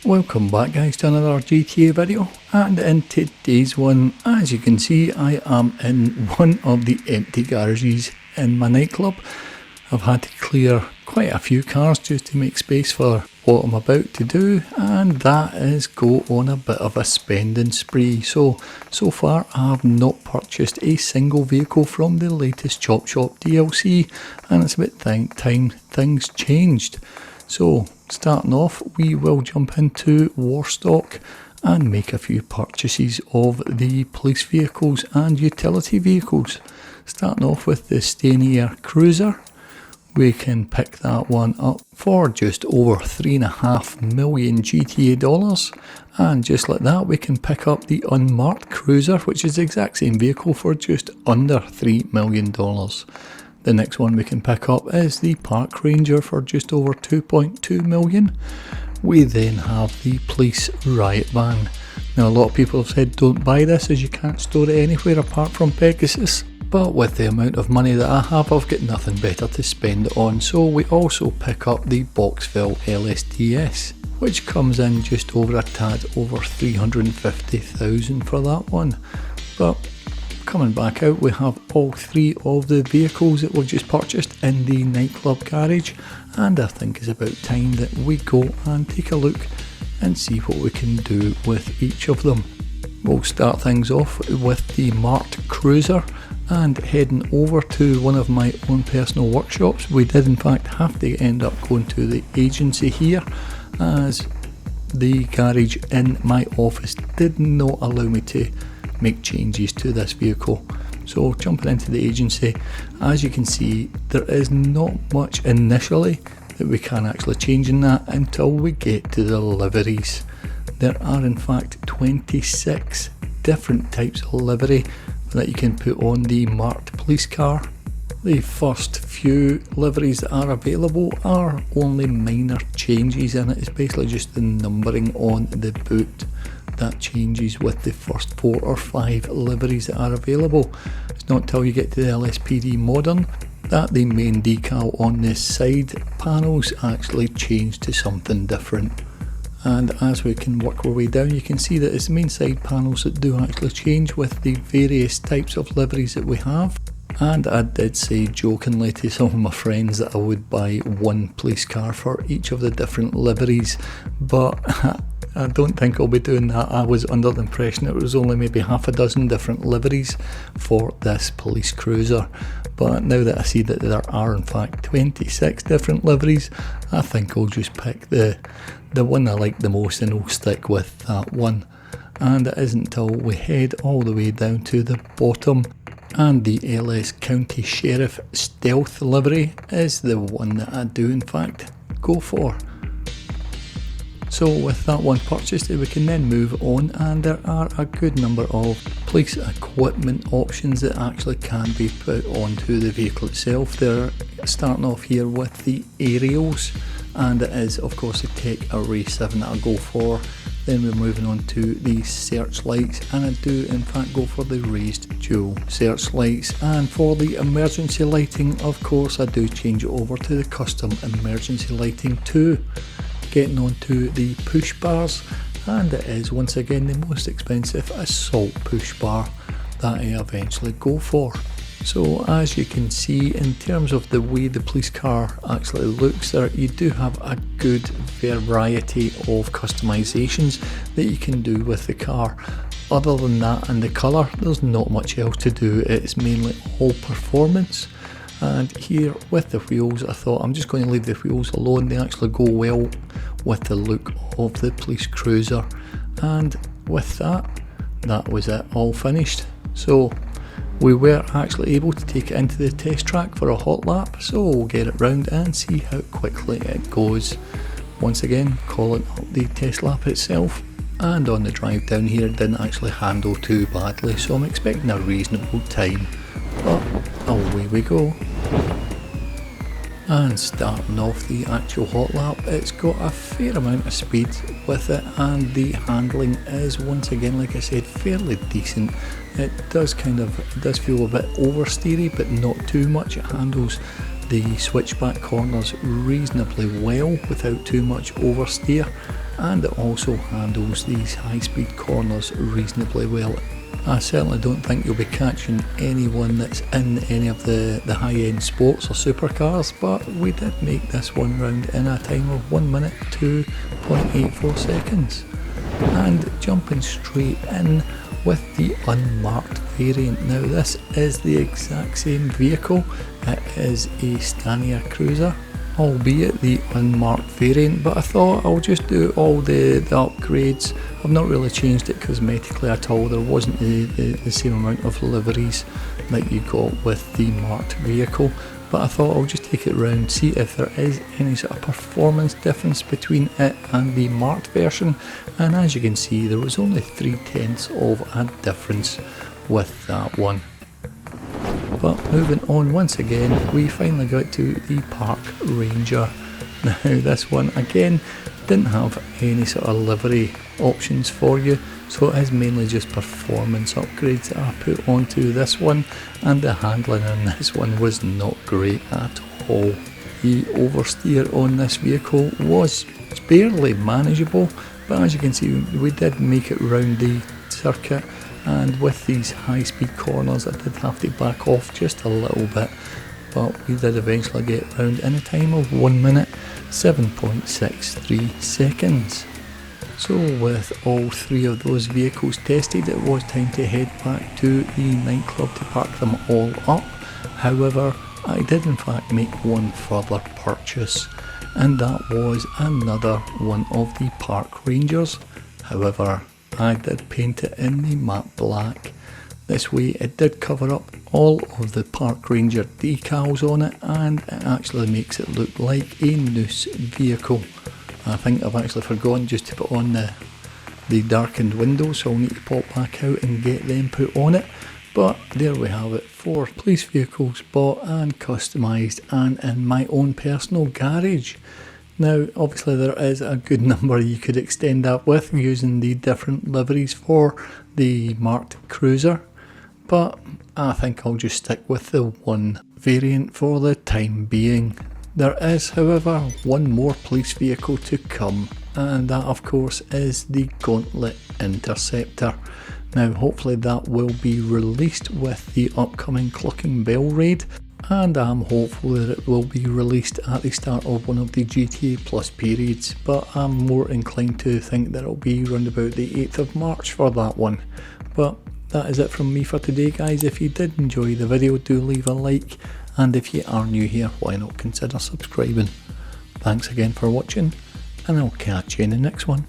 Welcome back guys to another GTA video, and in today's one, as you can see, I am in one of the empty garages in my nightclub. I've had to clear quite a few cars just to make space for what I'm about to do, and that is go on a bit of a spending spree. So far I have not purchased a single vehicle from the latest Chop Shop DLC, and it's about time things changed. So starting off, we will jump into Warstock and make a few purchases of the police vehicles and utility vehicles. Starting off with the Stanier Cruiser, we can pick that one up for just over 3.5 million GTA dollars, and just like that we can pick up the unmarked Cruiser, which is the exact same vehicle, for just under $3 million. The next one we can pick up is the Park Ranger for just over 2.2 million. We then have the police riot van. Now a lot of people have said don't buy this as you can't store it anywhere apart from Pegasus, but with the amount of money that I have, I've got nothing better to spend it on. So we also pick up the Boxville LSTS, which comes in just over a tad over 350,000 for that one. But coming back out, we have all three of the vehicles that we've just purchased in the nightclub garage, and I think it's about time that we go and take a look and see what we can do with each of them. We'll start things off with the marked Cruiser and heading over to one of my own personal workshops. We did in fact have to end up going to the agency here, as the garage in my office did not allow me to make changes to this vehicle. So jumping into the agency, as you can see, there is not much initially that we can actually change in that until we get to the liveries. There are in fact 26 different types of livery that you can put on the marked police car. The first few liveries that are available are only minor changes in it. It's basically just the numbering on the boot that changes with the first 4 or 5 liveries that are available. It's not until you get to the LSPD Modern that the main decal on the side panels actually change to something different. And as we can work our way down, you can see that it's the main side panels that do actually change with the various types of liveries that we have. And I did say jokingly to some of my friends that I would buy one police car for each of the different liveries, but I don't think I'll be doing that. I was under the impression it was only maybe half a dozen different liveries for this police cruiser, but now that I see that there are in fact 26 different liveries, I think I'll just pick the one I like the most and I'll stick with that one. And it isn't until we head all the way down to the bottom, and the LS County Sheriff Stealth livery is the one that I do in fact go for. So with that one purchased, we can then move on, and there are a good number of police equipment options that actually can be put onto the vehicle itself. They're starting off here with the aerials, and it is of course the Tech Array 7 that I go for. Then we're moving on to the searchlights, and I do in fact go for the raised dual searchlights. And for the emergency lighting, of course I do change it over to the custom emergency lighting too. Getting on to the push bars, and it is once again the most expensive assault push bar that I eventually go for. So as you can see, in terms of the way the police car actually looks, there you do have a good variety of customizations that you can do with the car. Other than that and the colour, there's not much else to do. It's mainly all performance. And here with the wheels, I thought I'm just going to leave the wheels alone. They actually go well with the look of the police cruiser. And with that was it, all finished. So we were actually able to take it into the test track for a hot lap, so we'll get it round and see how quickly it goes. Once again, calling up the test lap itself, and on the drive down here it didn't actually handle too badly, so I'm expecting a reasonable time. But away we go. And starting off the actual hot lap, it's got a fair amount of speed with it, and the handling is once again, like I said, fairly decent. It does feel a bit oversteery, but not too much. It handles the switchback corners reasonably well without too much oversteer. and it also handles these high-speed corners reasonably well. I certainly don't think you'll be catching anyone that's in any of the high-end sports or supercars, but we did make this one round in a time of 1 minute 2.84 seconds. And jumping straight in with the unmarked variant. Now this is the exact same vehicle. It is a Scania Cruiser, albeit the unmarked variant, but I thought I'll just do all the upgrades. I've not really changed it cosmetically at all. There wasn't the same amount of liveries that you got with the marked vehicle, but I thought I'll just take it round, see if there is any sort of performance difference between it and the marked version, and as you can see there was only 0.3 of a difference with that one. But moving on, once again we finally got to the Park Ranger. Now this one again didn't have any sort of livery options for you, so it is mainly just performance upgrades that I put onto this one, and the handling on this one was not great at all. The oversteer on this vehicle was barely manageable, but as you can see we did make it round the circuit, and with these high speed corners I did have to back off just a little bit, but we did eventually get round in a time of 1 minute 7.63 seconds. So with all three of those vehicles tested, it was time to head back to the nightclub to park them all up. However, I did in fact make one further purchase, and that was another one of the Park Rangers. However, I did paint it in the matte black. This way it did cover up all of the Park Ranger decals on it, and it actually makes it look like a Noose vehicle. I think I've actually forgotten just to put on the darkened windows, so I'll need to pop back out and get them put on it. But there we have it, 4 police vehicles bought and customised and in my own personal garage. Now obviously there is a good number you could extend that with using the different liveries for the marked Cruiser, but I think I'll just stick with the one variant for the time being. There is however one more police vehicle to come, and that of course is the Gauntlet Interceptor. Now hopefully that will be released with the upcoming Clucking Bell raid, and I'm hopeful that it will be released at the start of one of the GTA Plus periods, but I'm more inclined to think that it'll be around about the 8th of March for that one. But that is it from me for today guys. If you did enjoy the video, do leave a like, and if you are new here, why not consider subscribing. Thanks again for watching, and I'll catch you in the next one.